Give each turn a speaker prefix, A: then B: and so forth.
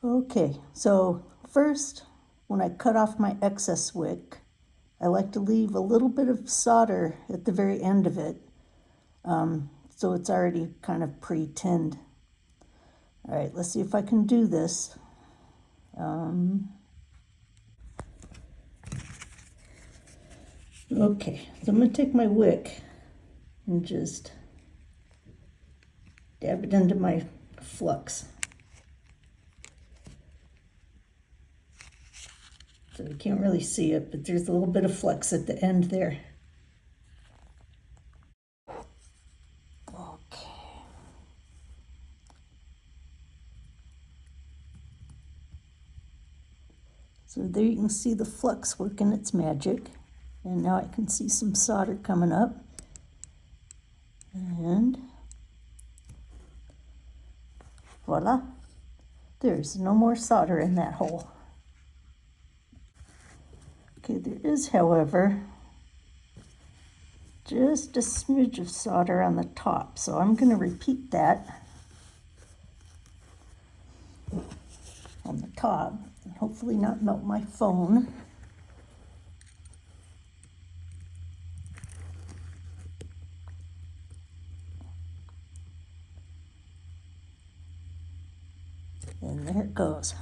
A: Okay, so first, when I cut off my excess wick, I like to leave a little bit of solder at the very end of it, so it's already kind of pre-tinned. All right, let's see if I can do this. Okay, so I'm going to take my wick and just dab it into my flux. So you can't really see it, but there's a little bit of flux at the end there. Okay. So there you can see the flux working its magic. And now I can see some solder coming up. And voila, there's no more solder in that hole. Okay, there is, however, just a smidge of solder on the top, so I'm going to repeat that on the top and hopefully not melt my phone. And there it goes.